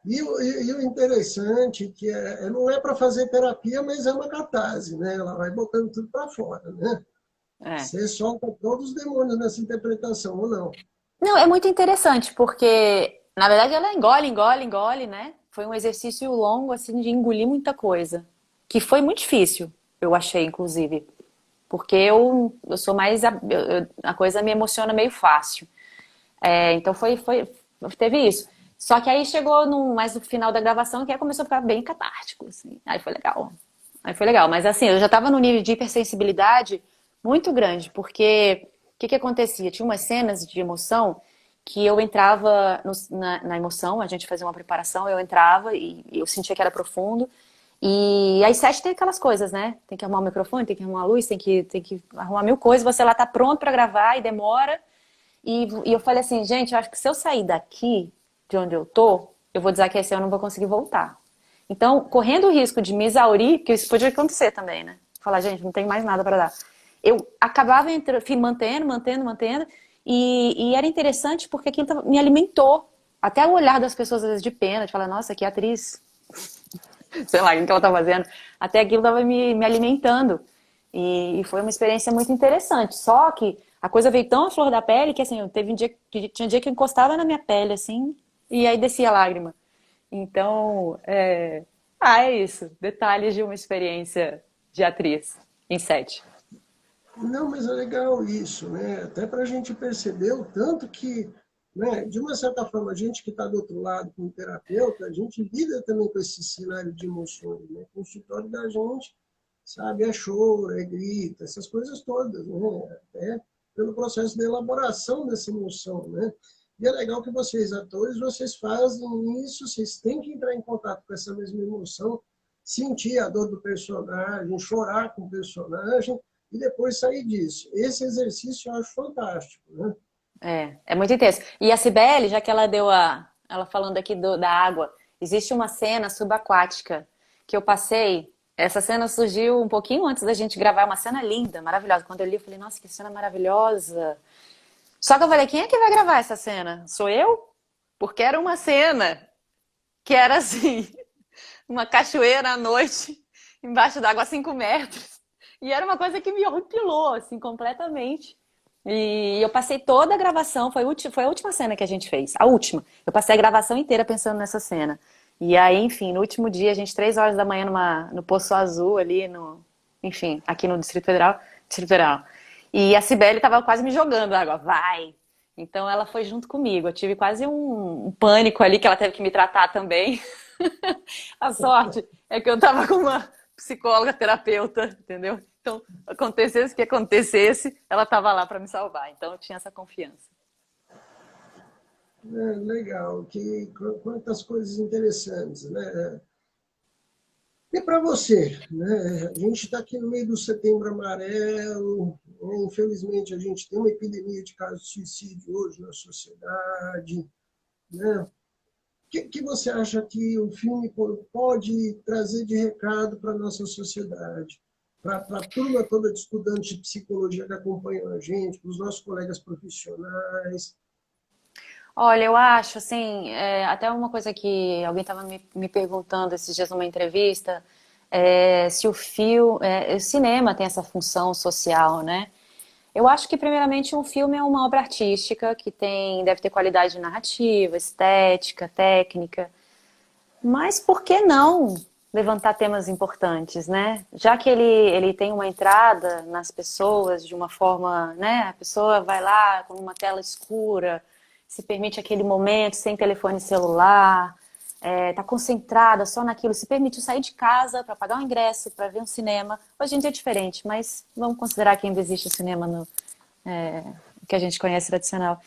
E o interessante que não é para fazer terapia, mas é uma catarse, né? Ela vai botando tudo para fora, né? É. Você solta todos os demônios nessa interpretação, ou não? Não, é muito interessante, porque, na verdade, ela engole, engole, engole, né? Foi um exercício longo, assim, de engolir muita coisa. Que foi muito difícil, eu achei, inclusive. porque eu sou mais. A coisa me emociona meio fácil. Então teve isso. Só que aí chegou mais no final da gravação que aí começou a ficar bem catártico, assim. Aí foi legal. Aí foi legal. Mas assim, eu já tava num nível de hipersensibilidade muito grande, porque o que que acontecia? Tinha umas cenas de emoção que eu entrava na emoção, a gente fazia uma preparação, eu entrava e eu sentia que era profundo. E aí set tem aquelas coisas, né? Tem que arrumar o microfone, tem que arrumar a luz, tem que arrumar mil coisas, você lá tá pronto pra gravar e demora. E eu falei assim, gente, eu acho que se eu sair daqui, de onde eu tô, eu vou desaquecer, eu não vou conseguir voltar. Então, correndo o risco de me exaurir, porque isso podia acontecer também, né? Falar, gente, não tem mais nada para dar. Eu acabava mantendo, e era interessante porque aquilo me alimentou. Até o olhar das pessoas, às vezes, de pena, de falar, nossa, que atriz, sei lá, o que ela tá fazendo. Até aquilo tava me alimentando. E foi uma experiência muito interessante. Só que a coisa veio tão à flor da pele que, assim, teve um dia que tinha um dia que eu encostava na minha pele, assim, e aí descia a lágrima. Então, é isso. Detalhes de uma experiência de atriz em set. Não, mas é legal isso, né? Até para a gente perceber o tanto que, né, de uma certa forma, a gente que está do outro lado como terapeuta, a gente lida também com esse cenário de emoções, né? O consultório da gente, sabe, é choro, é grita, essas coisas todas, né? Até pelo processo de elaboração dessa emoção, né? E é legal que vocês, atores, vocês fazem isso, vocês têm que entrar em contato com essa mesma emoção, sentir a dor do personagem, chorar com o personagem, e depois sair disso. Esse exercício eu acho fantástico, né? É muito intenso. E a Cibele, já que ela ela falando aqui da água, existe uma cena subaquática que eu passei. Essa cena surgiu um pouquinho antes da gente gravar, uma cena linda, maravilhosa. Quando eu li, eu falei, nossa, que cena maravilhosa. Só que eu falei, quem é que vai gravar essa cena? Sou eu? Porque era uma cena que era assim, uma cachoeira à noite, embaixo d'água a 5 metros. E era uma coisa que me horripilou, assim, completamente. E eu passei toda a gravação, foi a última cena que a gente fez, a última. Eu passei a gravação inteira pensando nessa cena. E aí, enfim, no último dia, a gente, 3 horas da manhã, no Poço Azul, ali enfim, aqui no Distrito Federal, Distrito Federal. E a Cibele tava quase me jogando água, vai! Então ela foi junto comigo. Eu tive quase um pânico ali, que ela teve que me tratar também. A sorte é que eu tava com uma psicóloga terapeuta, entendeu? Então, acontecesse o que acontecesse, ela estava lá para me salvar. Então, eu tinha essa confiança. É, legal, quantas coisas interessantes, né? E para você, né? A gente está aqui no meio do Setembro Amarelo, né? Infelizmente a gente tem uma epidemia de casos de suicídio hoje na sociedade, né? Que você acha que o filme pode trazer de recado para a nossa sociedade? Para a turma toda de estudantes de psicologia que acompanham a gente, para os nossos colegas profissionais. Olha, eu acho, assim, até uma coisa que alguém estava me perguntando esses dias numa entrevista, se o cinema tem essa função social, né? Eu acho que, primeiramente, um filme é uma obra artística que deve ter qualidade narrativa, estética, técnica. Mas por que não levantar temas importantes, né? Já que ele tem uma entrada nas pessoas de uma forma, né? A pessoa vai lá com uma tela escura, se permite aquele momento sem telefone celular, tá concentrada só naquilo, se permite sair de casa para pagar um ingresso, para ver um cinema. Hoje em dia é diferente, mas vamos considerar que ainda existe o cinema que a gente conhece tradicional.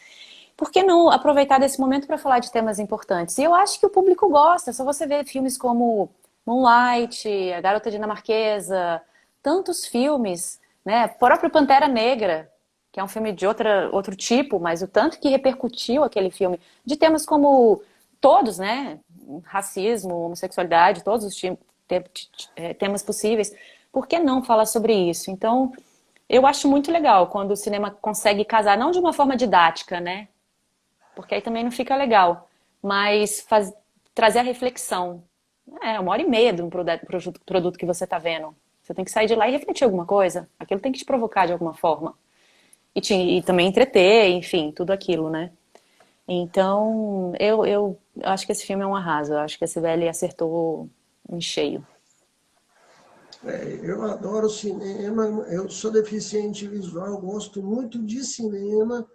Por que não aproveitar desse momento para falar de temas importantes? E eu acho que o público gosta. É só você ver filmes como Moonlight, A Garota Dinamarquesa, tantos filmes, né? O próprio Pantera Negra, que é um filme de outro tipo, mas o tanto que repercutiu aquele filme, de temas como todos, né? Racismo, homossexualidade, todos os temas possíveis. Por que não falar sobre isso? Então, eu acho muito legal quando o cinema consegue casar, não de uma forma didática, né? Porque aí também não fica legal. Mas trazer a reflexão. 1 hora e meia de um produto que você está vendo. Você tem que sair de lá e refletir alguma coisa. Aquilo tem que te provocar de alguma forma. E também entreter, enfim, tudo aquilo, né? Então, eu acho que esse filme é um arraso. Eu acho que a Sibeli acertou em cheio. Eu adoro cinema, eu sou deficiente visual, gosto muito de cinema,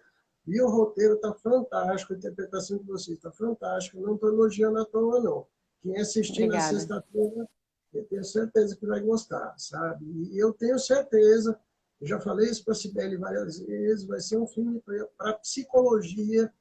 e o roteiro está fantástico, a interpretação de vocês está fantástica, não estou elogiando à toa, não. Quem assistir na Obrigada. sexta-feira, eu tenho certeza que vai gostar, sabe? E eu tenho certeza, eu já falei isso para a Cibele várias vezes, vai ser um filme para psicologia,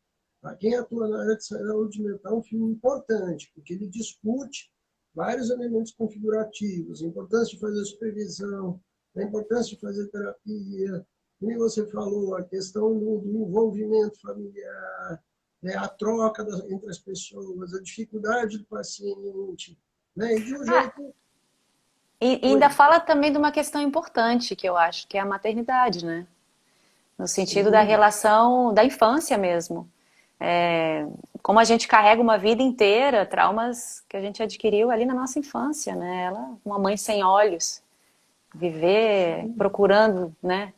para quem atua na área de saúde mental, um filme importante, porque ele discute vários elementos configurativos, a importância de fazer supervisão, a importância de fazer terapia, como você falou, a questão do envolvimento familiar, né, a troca entre as pessoas, a dificuldade do paciente, né, e de um Ah, jeito... e ainda Oi, fala também de uma questão importante que eu acho, que é a maternidade, né? No sentido da sim, relação da infância mesmo. É, como a gente carrega uma vida inteira, traumas que a gente adquiriu ali na nossa infância, né? Ela, uma mãe sem olhos, viver sim. procurando, né?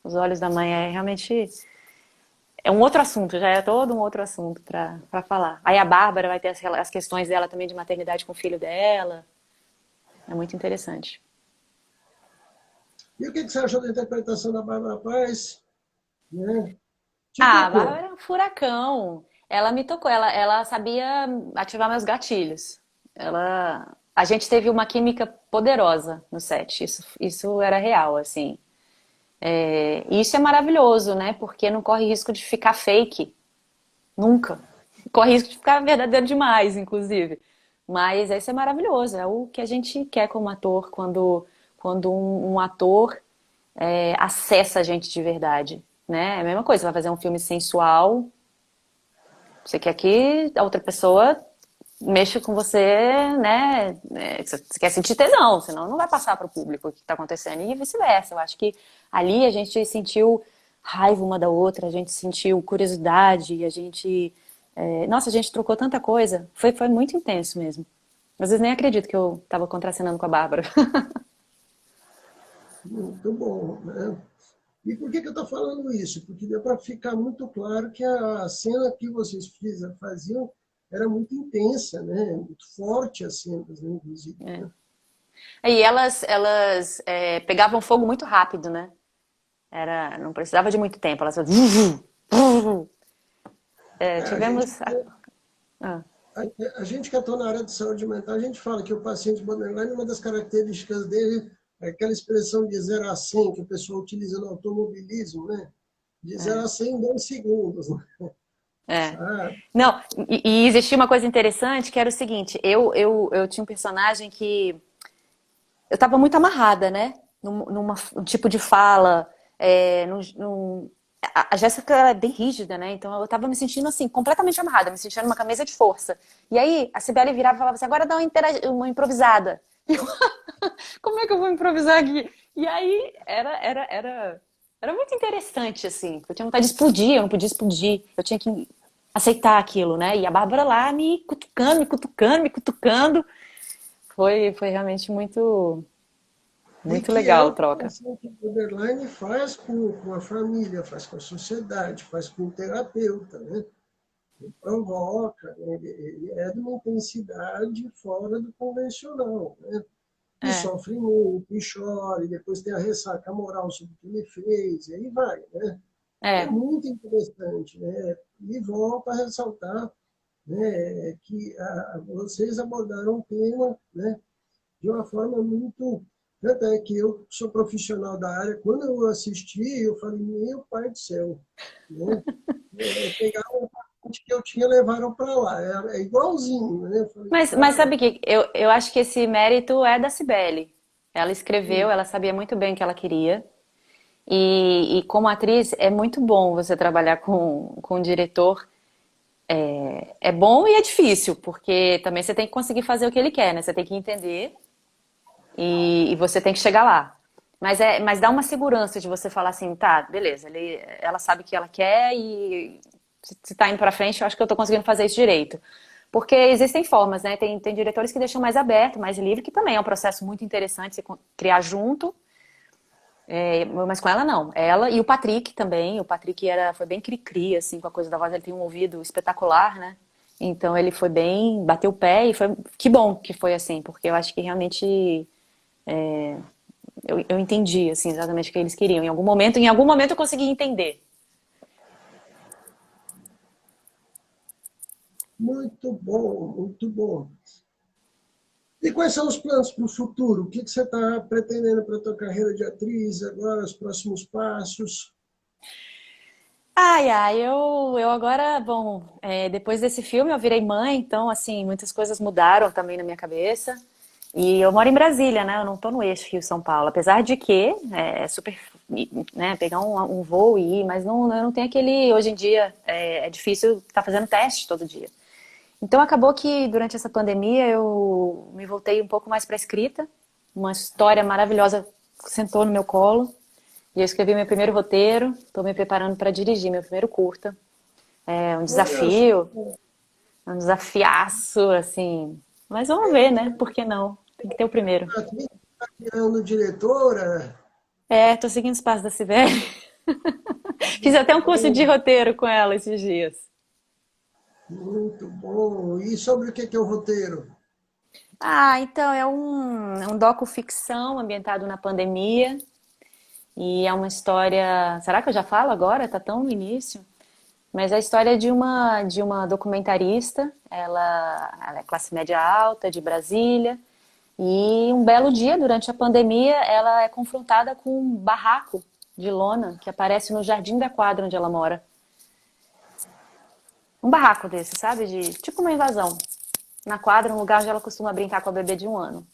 Os olhos da mãe é realmente é um outro assunto, já é todo um outro assunto para falar. Aí a Bárbara vai ter as questões dela também de maternidade com o filho dela. É muito interessante. E o que você achou da interpretação da Bárbara Paz? Né? Te Ah, a tocou? Bárbara é um furacão. Ela me tocou, ela sabia ativar meus gatilhos. A gente teve uma química poderosa no set. Isso era real, assim. E isso é maravilhoso, né? Porque não corre risco de ficar fake, nunca. Corre risco de ficar verdadeiro demais, inclusive. Mas isso é maravilhoso. É o que a gente quer como ator quando um ator acessa a gente de verdade, né? É a mesma coisa. Você vai fazer um filme sensual. Você quer que a outra pessoa mexa com você, né? Você quer sentir tesão, senão não vai passar para o público o que está acontecendo e vice-versa. Eu acho que ali a gente sentiu raiva uma da outra, a gente sentiu curiosidade, nossa, a gente trocou tanta coisa. Foi muito intenso mesmo. Às vezes nem acredito que eu estava contracenando com a Bárbara. Muito bom, né? E por que eu estou falando isso? Porque deu para ficar muito claro que a cena que vocês faziam era muito intensa, né? Muito forte as cenas, né? Inclusive. Né? E elas pegavam fogo muito rápido, né? Não precisava de muito tempo. Elas faziam. É, Tivemos. Ah, a gente que atua na área de saúde mental, a gente fala que o paciente borderline, uma das características dele é aquela expressão de 0 a 100 que o pessoal utiliza no automobilismo, né? De 0 é. a 100 em 2 segundos, né? É. Sabe? Não, e existia uma coisa interessante que era o seguinte: eu tinha um personagem que eu estava muito amarrada, né? Um tipo de fala. A Jéssica ela é bem rígida, né? Então eu estava me sentindo assim, completamente amarrada, me sentindo uma camisa de força. E aí a Cibele virava e falava assim: agora dá uma improvisada. E eu, como é que eu vou improvisar aqui? E aí era muito interessante, assim. Eu tinha vontade de explodir, eu não podia explodir. Eu tinha que aceitar aquilo, né? E a Bárbara lá me cutucando, me cutucando, me cutucando. Foi realmente E muito que é legal a o que o troca. paciente borderline faz com a família, faz com a sociedade, faz com o terapeuta, né? Provoca, né? Ele é de uma intensidade fora do convencional, né? E É, sofre muito, e chora, e depois tem a ressaca moral sobre o que ele fez, e aí vai, né? É é, muito interessante, né? E volto a ressaltar, né, que vocês abordaram um tema, né, de uma forma muito... Tanto é que eu sou profissional da área, quando eu assisti, eu falei, meu pai do céu, né? Pegaram o que eu tinha, levaram para lá, é igualzinho, né? Eu falei, mas cara, sabe que eu acho que esse mérito é da Cibele. Ela escreveu, sim, ela sabia muito bem o que ela queria. E como atriz, é muito bom você trabalhar com um diretor. É bom e é difícil, porque também você tem que conseguir fazer o que ele quer, né? Você tem que entender e você tem que chegar lá. Mas dá uma segurança de você falar assim, tá, beleza, ela sabe o que ela quer e se tá indo pra frente, eu acho que eu tô conseguindo fazer isso direito. Porque existem formas, né? Tem diretores que deixam mais aberto, mais livre, que também é um processo muito interessante você criar junto. Mas com ela não. Ela e o Patrick também. O Patrick foi bem cri-cri, assim, com a coisa da voz. Ele tem um ouvido espetacular, né? Então ele foi bem, bateu o pé e foi. Que bom que foi assim, porque eu acho que realmente Eu entendi, assim, exatamente o que eles queriam. Em algum momento eu consegui entender. Muito bom, muito bom. E quais são os planos para o futuro? O que você está pretendendo para a tua carreira de atriz agora, os próximos passos? Ai, ai, eu agora, bom, depois desse filme eu virei mãe, então, assim, muitas coisas mudaram também na minha cabeça. E eu moro em Brasília, né? Eu não tô no eixo Rio-São Paulo. Apesar de que é super, né, pegar um voo e ir, mas não, eu não tenho aquele, hoje em dia, é difícil estar fazendo teste todo dia. Então acabou que durante essa pandemia eu me voltei um pouco mais para a escrita. Uma história maravilhosa sentou no meu colo. E eu escrevi meu primeiro roteiro, estou me preparando para dirigir meu primeiro curta. É Olha só, um desafiaço, assim. Mas vamos ver, né? Por que não? Tem que ter o primeiro. está criando diretora, Tô seguindo os passos da Cibele. Fiz até um curso de roteiro com ela esses dias. muito bom. E sobre o que é o roteiro? Então, é um docu-ficção ambientado na pandemia. E é uma história. Será que eu já falo agora? Tá tão no início. Mas é a história de uma documentarista. Ela é classe média alta, de Brasília. E um belo dia, durante a pandemia, ela é confrontada com um barraco de lona que aparece no jardim da quadra onde ela mora. Um barraco desse, sabe? Tipo uma invasão. Na quadra, um lugar onde ela costuma brincar com a bebê de 1 ano.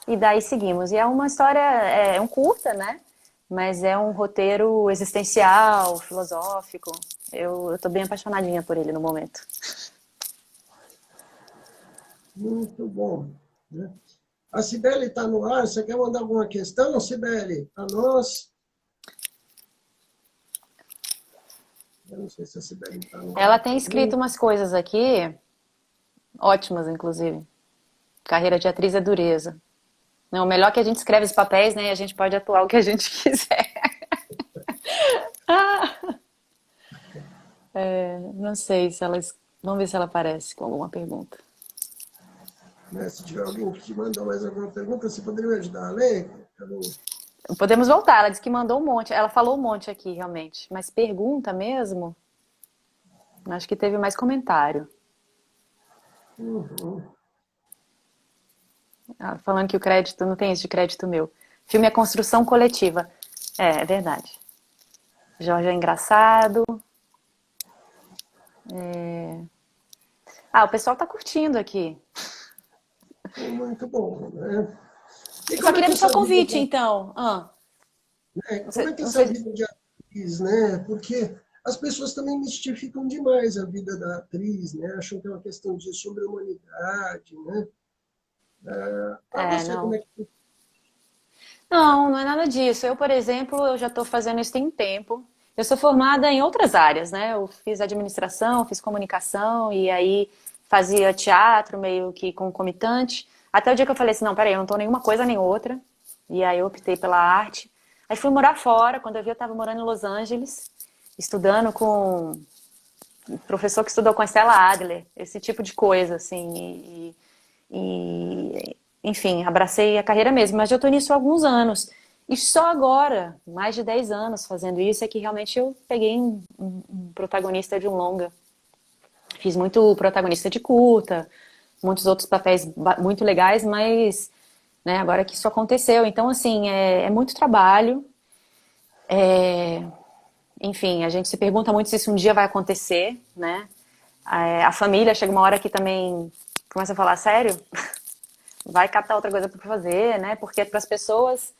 E daí seguimos. E é uma história, é um curta, né? Mas é um roteiro existencial, filosófico. Eu tô bem apaixonadinha por ele no momento. Muito bom. Né? A Cibele está no ar. Você quer mandar alguma questão, Cibele? A nós? Eu não sei se a Cibele está no Ela ar tem também. escrito umas coisas aqui, ótimas, inclusive. Carreira de atriz é dureza. Não, o melhor é que a gente escreve os papéis, né? E a gente pode atuar o que a gente quiser. Não sei se elas. Vamos ver se ela aparece com alguma pergunta. Né? Se tiver alguém que te mandou mais alguma pergunta, você poderia me ajudar a ler? Podemos voltar. Ela disse que mandou um monte. Ela falou um monte aqui, realmente. Mas pergunta mesmo? Acho que teve mais comentário. Uhum. Falando que o crédito não tem isso de crédito meu. Filme é construção coletiva. É verdade. Jorge é engraçado. O pessoal tá curtindo aqui. Muito bom, né? E Eu só como é queria que é deixar o essa vida convite, então. como é que é Não essa sei. vida de atriz, né? Porque as pessoas também mistificam demais a vida da atriz, né? Acham que é uma questão de sobre-humanidade, né? Para você, como Não. é que... Não, não é nada disso. Eu, por exemplo, eu já estou fazendo isso tem tempo. Eu sou formada em outras áreas, né? Eu fiz administração, fiz comunicação e aí fazia teatro meio que concomitante. Até o dia que eu falei assim, não, peraí, eu não tô nenhuma coisa nem outra. E aí eu optei pela arte. Aí fui morar fora. Quando eu vi, eu estava morando em Los Angeles, estudando com um professor que estudou com a Stella Adler, esse tipo de coisa, assim. Enfim, abracei a carreira mesmo, mas já estou nisso há alguns anos. E só agora, mais de 10 anos fazendo isso, é que realmente eu peguei um protagonista de um longa. Fiz muito protagonista de curta, muitos outros papéis muito legais, mas né, agora que isso aconteceu. Então, assim, é muito trabalho. Enfim, a gente se pergunta muito se isso um dia vai acontecer, né? A família chega uma hora que também começa a falar, sério? Vai catar outra coisa para fazer, né? Porque para as pessoas,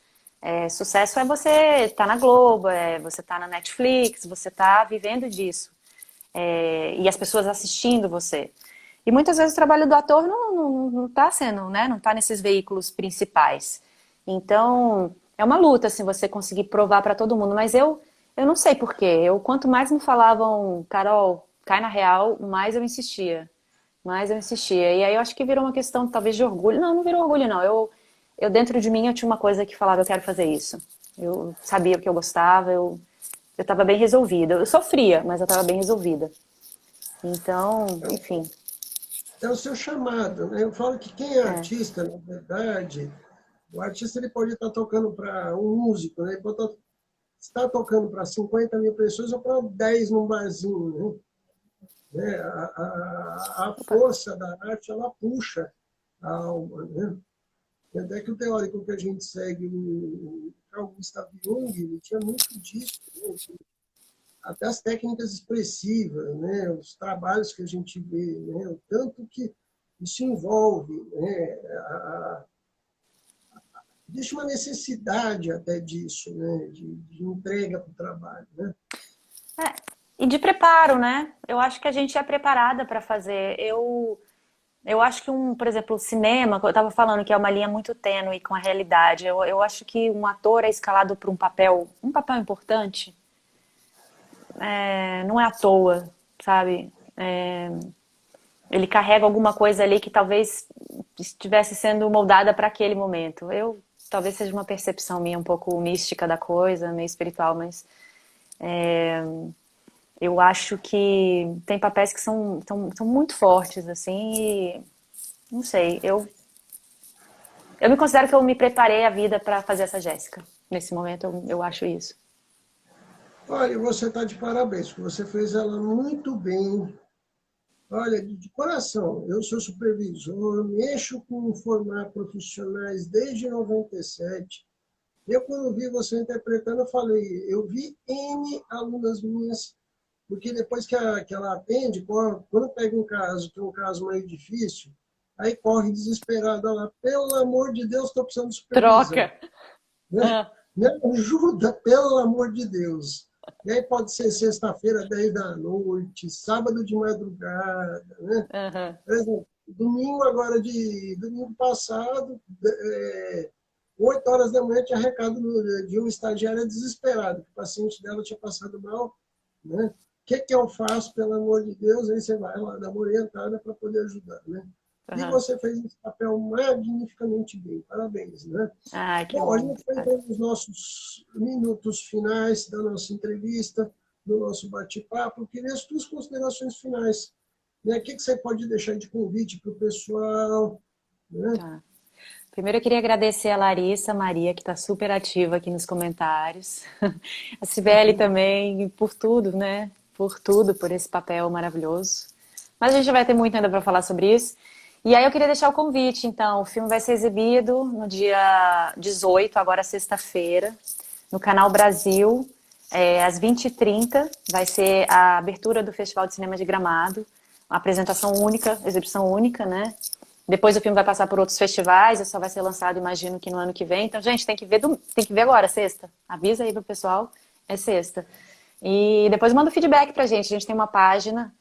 sucesso é você estar na Globo, é você estar na Netflix, você tá vivendo disso. E as pessoas assistindo você. E muitas vezes o trabalho do ator não tá sendo, né? Não tá nesses veículos principais. Então, é uma luta, assim, você conseguir provar para todo mundo. Mas eu não sei por quê. Quanto mais me falavam, Carol, cai na real, mais eu insistia. Mais eu insistia. E aí eu acho que virou uma questão, talvez, de orgulho. Não, não virou orgulho, não. Eu dentro de mim, eu tinha uma coisa que falava, eu quero fazer isso. Eu sabia o que eu gostava, eu estava bem resolvida. Eu sofria, mas eu estava bem resolvida. Então, enfim. É o seu chamado, né? Eu falo que quem é É. artista, na verdade, O artista ele pode estar tocando para um músico, né? Ele pode estar tocando para 50 mil pessoas ou para 10 num barzinho, né? A Opa. força da arte, ela puxa a alma, né? E até que o teórico que a gente segue, o Carl Gustav Jung, ele tinha muito disso, né? Até as técnicas expressivas, né? Os trabalhos que a gente vê, né? O tanto que isso envolve, né? Existe uma necessidade até disso, né? De entrega para o trabalho, né? É, e de preparo, né? Eu acho que a gente é preparada para fazer. Eu acho que por exemplo, o cinema, eu estava falando que é uma linha muito tênue com a realidade. Eu acho que um ator é escalado para um papel importante, não é à toa, sabe? Ele carrega alguma coisa ali que talvez estivesse sendo moldada para aquele momento. Talvez seja uma percepção minha um pouco mística da coisa, meio espiritual, mas eu acho que tem papéis que são muito fortes, assim, e não sei, eu me considero que eu me preparei a vida para fazer essa Jéssica. Nesse momento, eu acho isso. Olha, você está de parabéns, porque você fez ela muito bem. Olha, de coração, eu sou supervisor, mexo com formar profissionais desde 97. Eu, quando vi você interpretando, eu falei, eu vi N alunas minhas, porque depois que ela atende, quando pega um caso, que é um caso mais difícil, aí corre desesperada lá, pelo amor de Deus, estou precisando de supervisão. Troca! Né? Ah, Me ajuda, pelo amor de Deus. E aí pode ser sexta-feira, 10 da noite, sábado de madrugada, né? aham. Por exemplo, domingo passado, 8 horas da manhã, tinha recado de uma estagiária desesperada, que o paciente dela tinha passado mal, né? O que eu faço, pelo amor de Deus? Aí você vai lá, dá uma orientada para poder ajudar, né? E Aham. você fez esse papel magnificamente bem, parabéns, né? Ai, que Bom, a bom. gente vai ter os nossos minutos finais da nossa entrevista, do nosso bate-papo. Eu queria as suas considerações finais. Né? O que você pode deixar de convite para o pessoal? Né? Tá. Primeiro eu queria agradecer a Larissa Maria, que está super ativa aqui nos comentários. A Cibele também, por tudo, né? Por tudo, por esse papel maravilhoso. Mas a gente vai ter muito ainda para falar sobre isso. E aí eu queria deixar o convite, então. O filme vai ser exibido no dia 18, agora sexta-feira, no Canal Brasil, às 20h30. Vai ser a abertura do Festival de Cinema de Gramado. Uma apresentação única, exibição única, né? Depois o filme vai passar por outros festivais e só vai ser lançado, imagino que no ano que vem. Então, gente, tem que ver agora, sexta. Avisa aí pro pessoal, é sexta. E depois manda o feedback pra gente. A gente tem uma página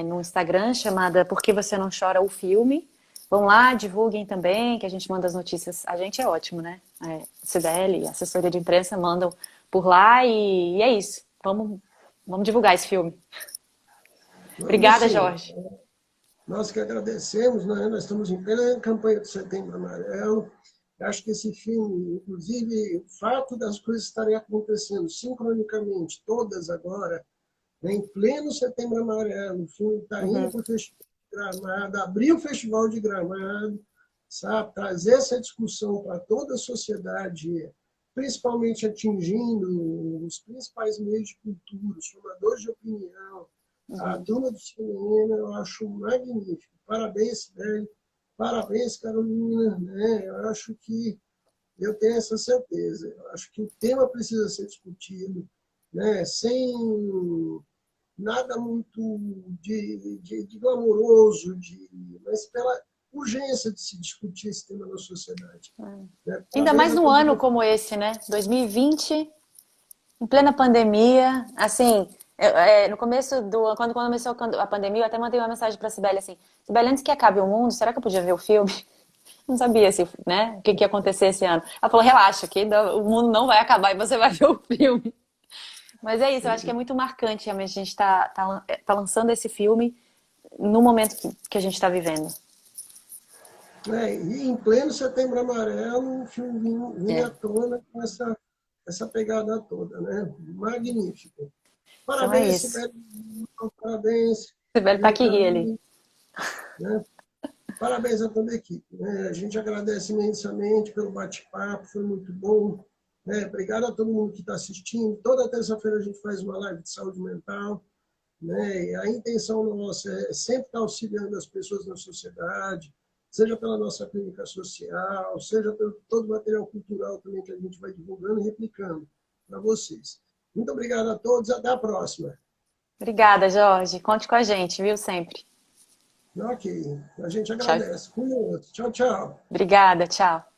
no Instagram chamada Por que Você Não Chora o Filme. Vão lá, divulguem também, que a gente manda as notícias. A gente é ótimo, né? CDL, assessoria de imprensa, mandam por lá e é isso. Vamos divulgar esse filme. Vamos Obrigada, sim. Jorge. Nós que agradecemos, né? Nós estamos em plena campanha do Setembro Amarelo. Acho que esse filme, inclusive, o fato das coisas estarem acontecendo sincronicamente, todas agora, né, em pleno Setembro Amarelo, o filme está indo Uhum, para o Festival de Gramado, abrir o Festival de Gramado, sabe? Trazer essa discussão para toda a sociedade, principalmente atingindo os principais meios de cultura, os formadores de opinião, a uhum. turma do cinema, eu acho magnífico. Parabéns, Sibeli. Parabéns, Carolina. Né? Eu acho que eu tenho essa certeza. Eu acho que o tema precisa ser discutido, né? Sem nada muito de glamouroso, mas pela urgência de se discutir esse tema na sociedade. Né? Ainda Parabéns mais a num todos ano como vocês. esse, né? 2020, em plena pandemia. Assim, no começo quando começou a pandemia, eu até mandei uma mensagem pra Sibeli assim: Sibeli, antes que acabe o mundo, será que eu podia ver o filme? Não sabia se, né, o que ia acontecer esse ano. Ela falou: relaxa, que o mundo não vai acabar e você vai ver o filme. Mas é isso, eu acho que é muito marcante, realmente, a gente tá lançando esse filme no momento que a gente está vivendo. E em pleno Setembro Amarelo, o filme vinha É. à tona com essa pegada toda. Né? Magnífico. Então é Parabéns, isso. Sibeli. Parabéns, Sibeli tá viu, aqui ri ali. Carolina? Né? parabéns a toda a equipe, né? A gente agradece imensamente pelo bate-papo, foi muito bom. Né? Obrigado a todo mundo que está assistindo. Toda terça-feira a gente faz uma live de saúde mental. Né? E a intenção nossa é sempre estar auxiliando as pessoas na sociedade, seja pela nossa clínica social, seja pelo todo o material cultural também que a gente vai divulgando e replicando para vocês. Muito obrigado a todos, até a próxima. Obrigada, Jorge. Conte com a gente, viu, sempre. Ok, a gente Tchau. agradece. Com outro. Tchau, tchau. Obrigada, tchau.